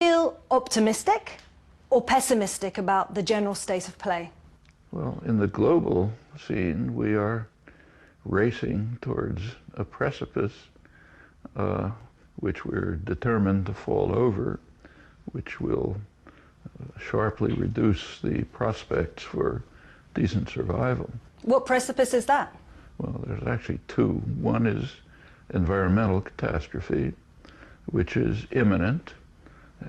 Feel optimistic or pessimistic about the general state of play? Well, in the global scene, we are racing towards a precipice which we're determined to fall over, which will sharply reduce the prospects for decent survival. What precipice is that? Well, there's actually two. One is environmental catastrophe, which is imminent,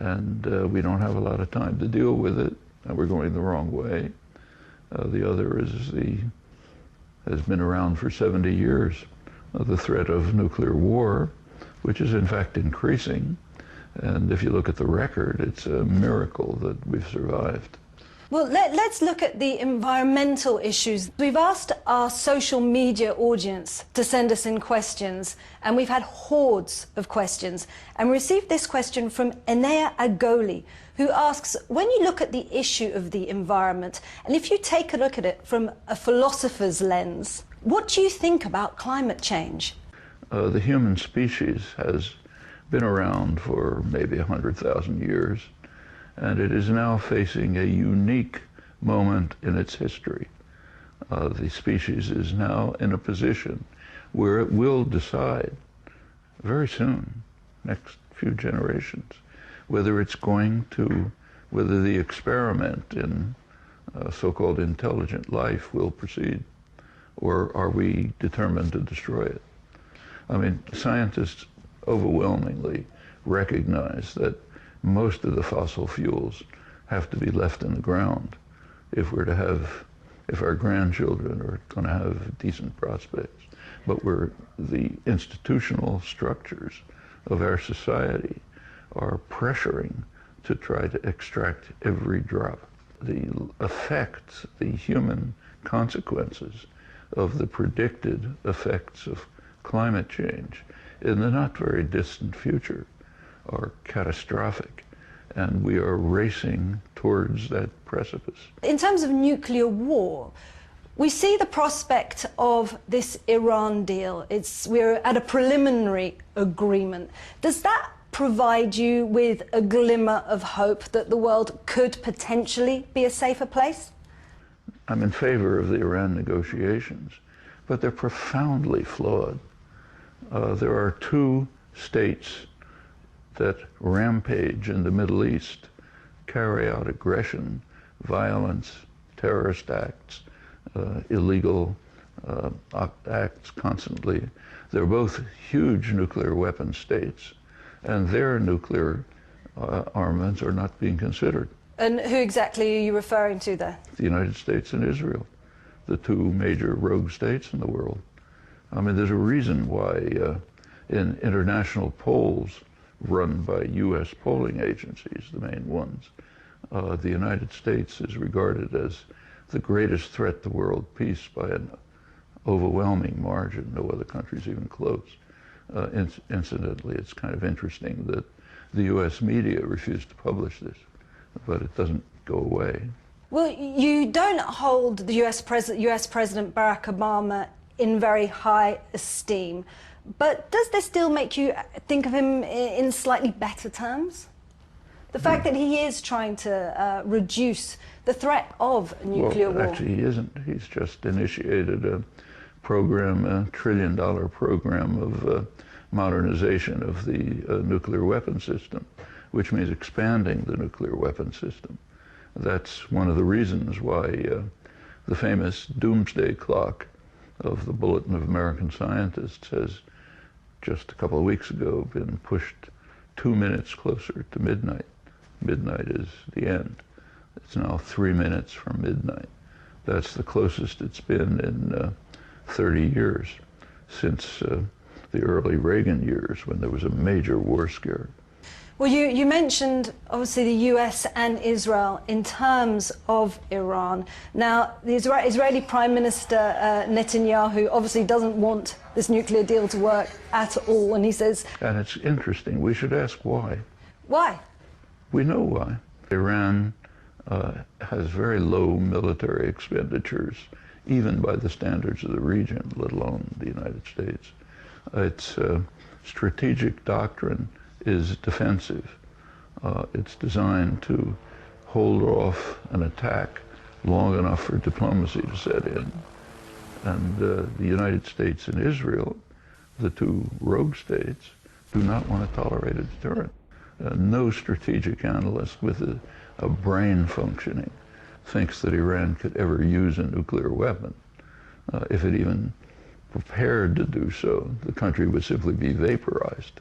and we don't have a lot of time to deal with it, and we're going the wrong way. The other has been around for 70 years, the threat of nuclear war, which is in fact increasing. And if you look at the record, it's a miracle that we've survived. Well, let's look at the environmental issues. We've asked our social media audience to send us in questions, and we've had hordes of questions. And we received this question from Enea Agoli, who asks, when you look at the issue of the environment, and if you take a look at it from a philosopher's lens, what do you think about climate change? The human species has been around for maybe 100,000 years, and it is now facing a unique moment in its history. The species is now in a position where it will decide very soon, next few generations, whether the experiment in so-called intelligent life will proceed, or are we determined to destroy it? I mean, scientists overwhelmingly recognize that most of the fossil fuels have to be left in the ground if our grandchildren are going to have decent prospects. But the institutional structures of our society are pressuring to try to extract every drop. The effects, the human consequences of the predicted effects of climate change in the not very distant future are catastrophic, and we are racing towards that precipice. In terms of nuclear war, we see the prospect of this Iran deal. We're at a preliminary agreement. Does that provide you with a glimmer of hope that the world could potentially be a safer place? I'm in favor of the Iran negotiations, but they're profoundly flawed. There are two states that rampage in the Middle East, carry out aggression, violence, terrorist acts, illegal acts constantly. They're both huge nuclear weapon states, and their nuclear armaments are not being considered. And who exactly are you referring to there? The United States and Israel, the two major rogue states in the world. I mean, there's a reason why in international polls run by U.S. polling agencies, the main ones, the United States is regarded as the greatest threat to world peace by an overwhelming margin. No other country's even close. Incidentally, it's kind of interesting that the U.S. media refused to publish this, but it doesn't go away. Well, you don't hold the US President Barack Obama in very high esteem, but does this still make you think of him in slightly better terms? The fact that he is trying to reduce the threat of nuclear war. Actually, he isn't. He's just initiated a program, a $1 trillion program of modernization of the nuclear weapon system, which means expanding the nuclear weapon system. That's one of the reasons why the famous doomsday clock of the Bulletin of American Scientists has just a couple of weeks ago been pushed 2 minutes closer to midnight. Midnight is the end. It's now 3 minutes from midnight. That's the closest it's been in 30 years, since the early Reagan years when there was a major war scare. Well, you mentioned, obviously, the US and Israel in terms of Iran. Now, the Israeli Prime Minister Netanyahu obviously doesn't want this nuclear deal to work at all, and he says... And it's interesting. We should ask why. Why? We know why. Iran has very low military expenditures, even by the standards of the region, let alone the United States. Its strategic doctrine is defensive. It's designed to hold off an attack long enough for diplomacy to set in. And the United States and Israel, the two rogue states, do not want to tolerate a deterrent. No strategic analyst with a brain functioning thinks that Iran could ever use a nuclear weapon. If it even prepared to do so, the country would simply be vaporized.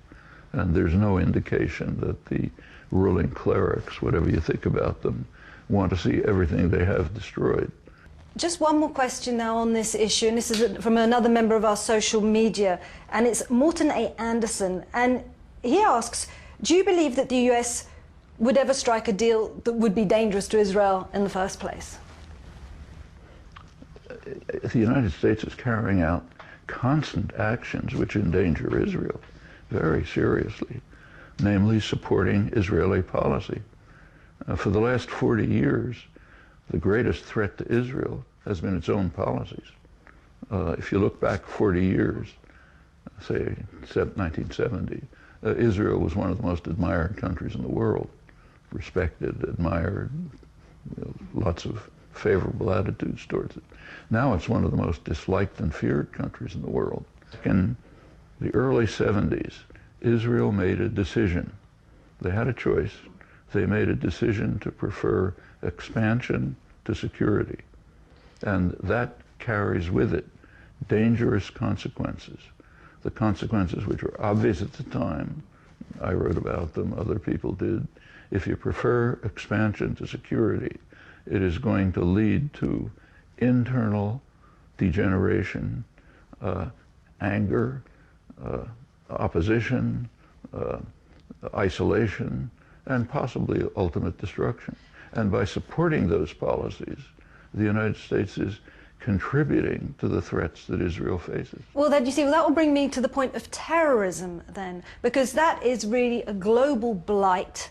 And there's no indication that the ruling clerics, whatever you think about them, want to see everything they have destroyed. Just one more question now on this issue, and this is from another member of our social media, and it's Morton A. Anderson, and he asks, do you believe that the US would ever strike a deal that would be dangerous to Israel in the first place? The United States is carrying out constant actions which endanger Israel very seriously, namely supporting Israeli policy. For the last 40 years, the greatest threat to Israel has been its own policies. If you look back 40 years, say 1970, Israel was one of the most admired countries in the world, respected, admired, lots of favorable attitudes towards it. Now it's one of the most disliked and feared countries in the world. In the early 70s, Israel made a decision. They had a choice. They made a decision to prefer expansion to security. And that carries with it dangerous consequences. The consequences which were obvious at the time, I wrote about them, other people did. If you prefer expansion to security, it is going to lead to internal degeneration, anger, opposition, isolation, and possibly ultimate destruction. And by supporting those policies, the United States is contributing to the threats that Israel faces. Well, then, you see, that will bring me to the point of terrorism then, because that is really a global blight.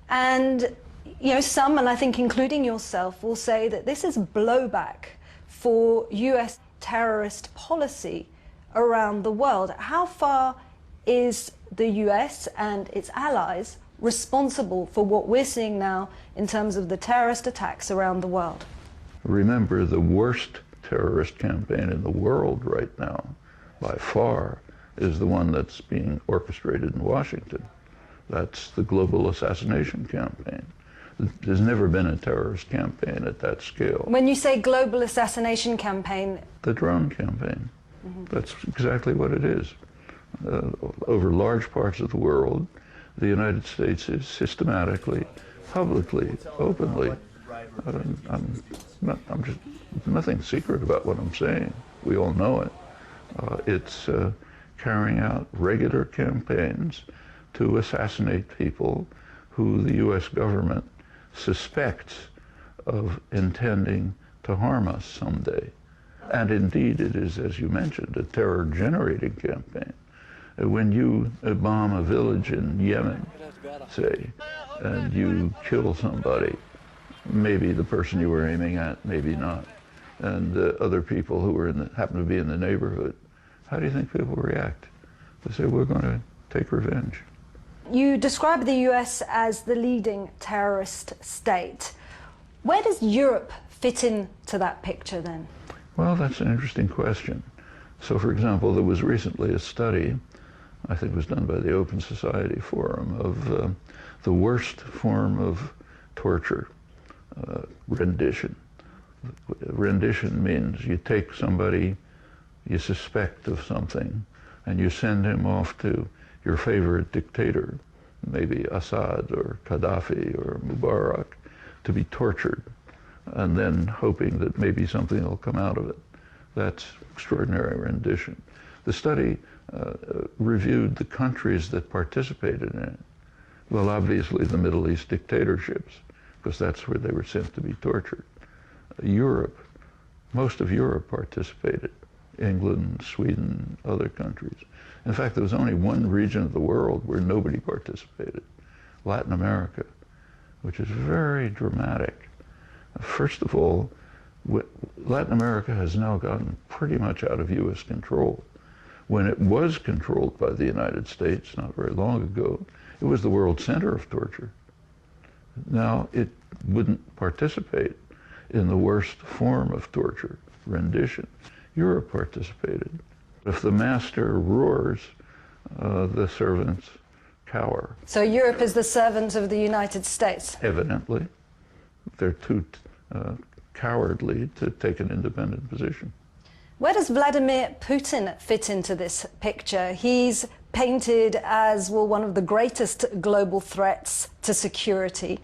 And, you know, some, and I think including yourself, will say that this is blowback for US terrorist policy around the world. How far is the US and its allies responsible for what we're seeing now in terms of the terrorist attacks around the world? Remember, the worst terrorist campaign in the world right now, by far, is the one that's being orchestrated in Washington. That's the global assassination campaign. There's never been a terrorist campaign at that scale. When you say global assassination campaign... The drone campaign. That's exactly what it is. Over large parts of the world, the United States is systematically, publicly, openly, I'm just, nothing secret about what I'm saying. We all know it. It's carrying out regular campaigns to assassinate people who the U.S. government suspects of intending to harm us someday. And indeed, it is, as you mentioned, a terror-generating campaign. When you bomb a village in Yemen, say, and you kill somebody, maybe the person you were aiming at, maybe not, and other people who were happen to be in the neighborhood, how do you think people react? They say, we're going to take revenge. You describe the US as the leading terrorist state. Where does Europe fit into that picture then? Well, that's an interesting question. So, for example, there was recently a study, I think it was done by the Open Society Forum, of the worst form of torture, rendition. Rendition means you take somebody you suspect of something and you send him off to your favorite dictator, maybe Assad or Gaddafi or Mubarak, to be tortured, and then hoping that maybe something will come out of it. That's extraordinary rendition. The study reviewed the countries that participated in it. Well, obviously the Middle East dictatorships, because that's where they were sent to be tortured. Europe, most of Europe participated. England, Sweden, other countries. In fact, there was only one region of the world where nobody participated, Latin America, which is very dramatic. First of all, Latin America has now gotten pretty much out of U.S. control. When it was controlled by the United States not very long ago, it was the world center of torture. Now, it wouldn't participate in the worst form of torture, rendition. Europe participated. If the master roars, the servants cower. So Europe is the servant of the United States? Evidently. They're too cowardly to take an independent position. Where does Vladimir Putin fit into this picture? He's painted as, well, one of the greatest global threats to security.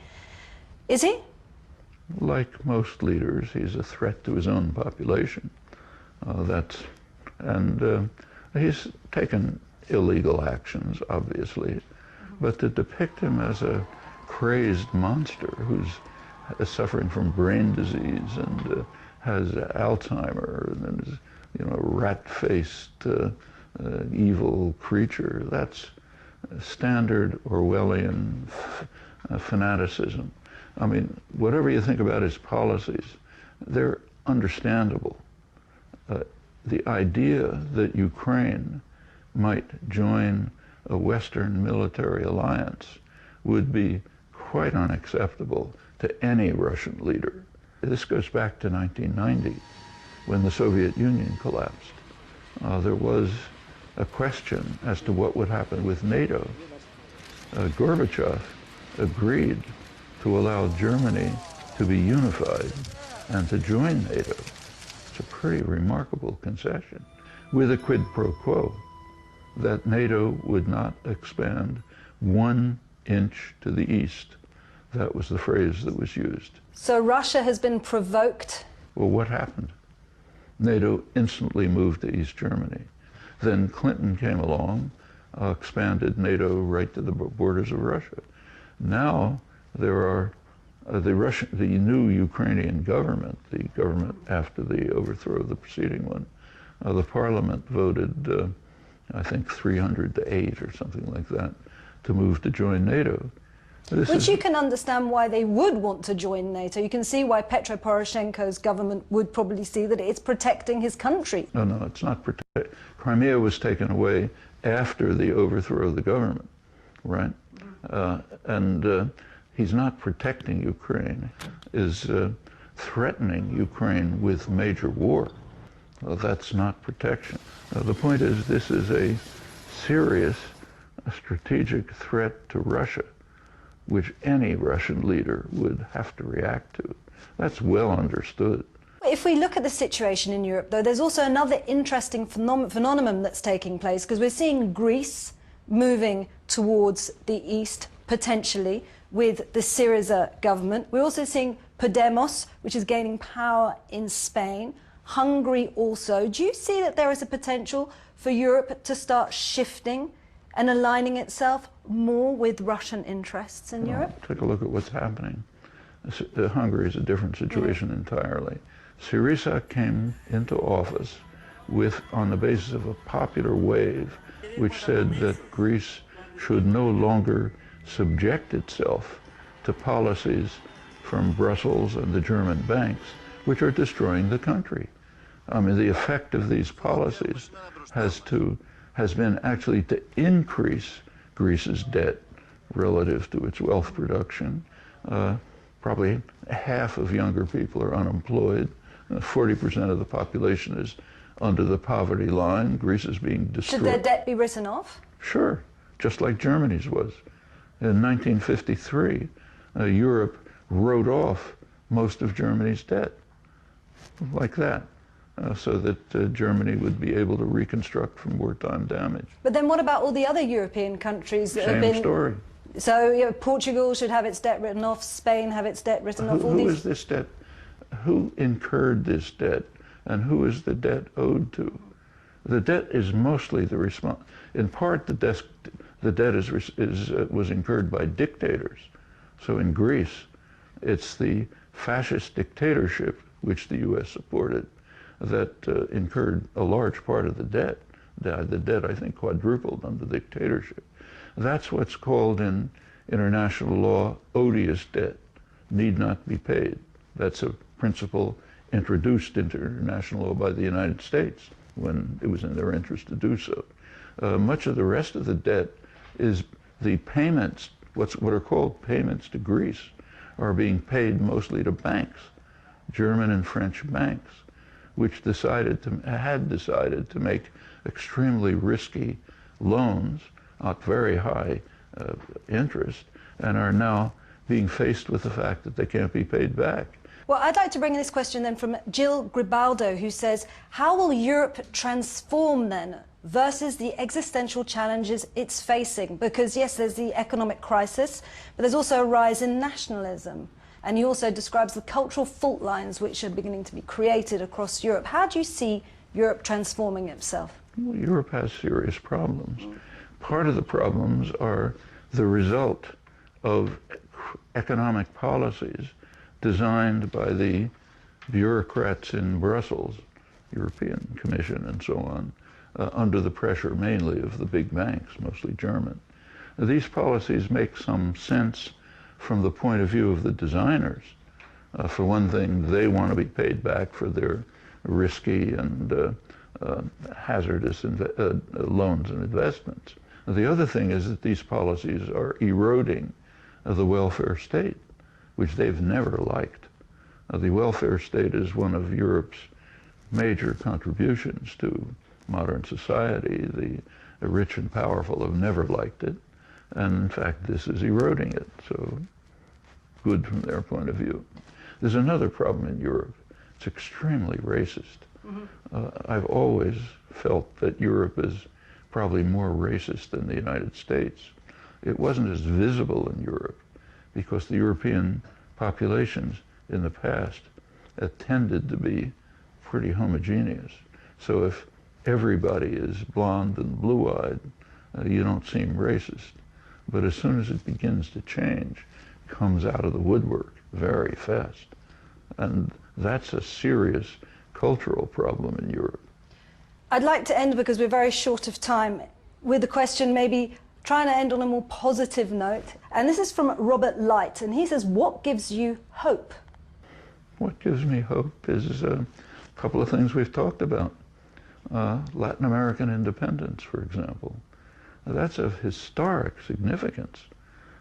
Is he? Like most leaders, he's a threat to his own population. He's taken illegal actions, obviously, but to depict him as a crazed monster who's suffering from brain disease and has Alzheimer and is, a rat-faced evil creature, that's standard Orwellian fanaticism. I mean, whatever you think about his policies, they're understandable. The idea that Ukraine might join a Western military alliance would be quite unacceptable to any Russian leader. This goes back to 1990, when the Soviet Union collapsed. There was a question as to what would happen with NATO. Gorbachev agreed to allow Germany to be unified and to join NATO. It's a pretty remarkable concession, with a quid pro quo that NATO would not expand 1 inch to the east. That was the phrase that was used. So Russia has been provoked? Well, what happened? NATO instantly moved to East Germany. Then Clinton came along, expanded NATO right to the borders of Russia. Now there are the new Ukrainian government, the government after the overthrow of the preceding one, the parliament voted, I think 300 to 8 or something like that, to move to join NATO. Which you can understand why they would want to join NATO. You can see why Petro Poroshenko's government would probably see that it's protecting his country. No, it's not protecting. Crimea was taken away after the overthrow of the government, right? He's not protecting Ukraine, is threatening Ukraine with major war. Well, that's not protection. The point is, this is a serious strategic threat to Russia, which any Russian leader would have to react to. That's well understood. If we look at the situation in Europe, though, there's also another interesting phenomenon that's taking place, because we're seeing Greece moving towards the east, potentially, with the Syriza government. We're also seeing Podemos, which is gaining power in Spain. Hungary also. Do you see that there is a potential for Europe to start shifting and aligning itself more with Russian interests in Europe? Take a look at what's happening. Hungary is a different situation entirely. Syriza came into office on the basis of a popular wave which said that Greece should no longer subject itself to policies from Brussels and the German banks, which are destroying the country. I mean, the effect of these policies has been actually to increase Greece's debt relative to its wealth production. Probably half of younger people are unemployed. 40% of the population is under the poverty line. Greece is being destroyed. Should their debt be written off? Sure, just like Germany's was. In 1953, Europe wrote off most of Germany's debt, like that, so that Germany would be able to reconstruct from wartime damage. But then what about all the other European countries that have been... Same story. So Portugal should have its debt written off, Spain have its debt written off. Who is this debt? Who incurred this debt, and who is the debt owed to? The debt is mostly the response. In part, the debt was incurred by dictators. So in Greece, it's the fascist dictatorship, which the U.S. supported, that incurred a large part of the debt. The debt, I think, quadrupled under the dictatorship. That's what's called in international law odious debt, need not be paid. That's a principle introduced into international law by the United States when it was in their interest to do so. Much of the rest of the debt is the payments, what are called payments to Greece, are being paid mostly to banks, German and French banks, which had decided to make extremely risky loans at very high interest, and are now being faced with the fact that they can't be paid back. Well, I'd like to bring in this question then from Jill Gribaldo, who says, how will Europe transform then versus the existential challenges it's facing? Because yes, there's the economic crisis, but there's also a rise in nationalism. And he also describes the cultural fault lines which are beginning to be created across Europe. How do you see Europe transforming itself? Well, Europe has serious problems. Part of the problems are the result of economic policies designed by the bureaucrats in Brussels, European Commission and so on, under the pressure mainly of the big banks, mostly German. Now, these policies make some sense from the point of view of the designers. For one thing, they want to be paid back for their risky and hazardous loans and investments. The other thing is that these policies are eroding the welfare state, which they've never liked. The welfare state is one of Europe's major contributions to modern society. The rich and powerful have never liked it, and in fact this is eroding it, so good from their point of view. There's another problem in Europe. It's extremely racist. I've always felt that Europe is probably more racist than the United States. It wasn't as visible in Europe because the European populations in the past tended to be pretty homogeneous. So if everybody is blonde and blue-eyed, you don't seem racist. But as soon as it begins to change, it comes out of the woodwork very fast. And that's a serious cultural problem in Europe. I'd like to end, because we're very short of time, with a question maybe trying to end on a more positive note. And this is from Robert Light, and he says, what gives you hope? What gives me hope is a couple of things we've talked about. Latin American independence, for example. That's of historic significance.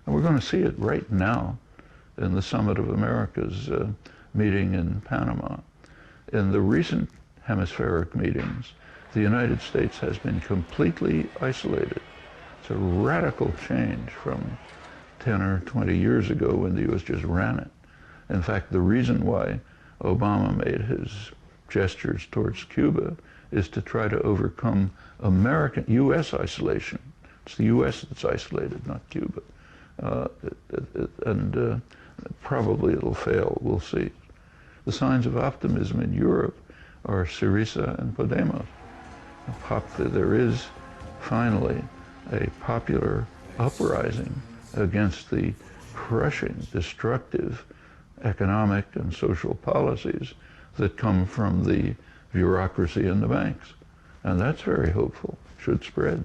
And we're going to see it right now in the Summit of America's meeting in Panama. In the recent hemispheric meetings, the United States has been completely isolated. It's a radical change from 10 or 20 years ago when the U.S. just ran it. In fact, the reason why Obama made his gestures towards Cuba is to try to overcome U.S. isolation. It's the U.S. that's isolated, not Cuba. Probably it'll fail, we'll see. The signs of optimism in Europe are Syriza and Podemos. There is finally a popular uprising against the crushing, destructive economic and social policies that come from the bureaucracy in the banks. And that's very hopeful, should spread.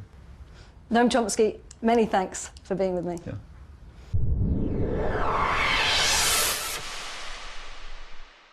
Noam Chomsky, many thanks for being with me. Yeah.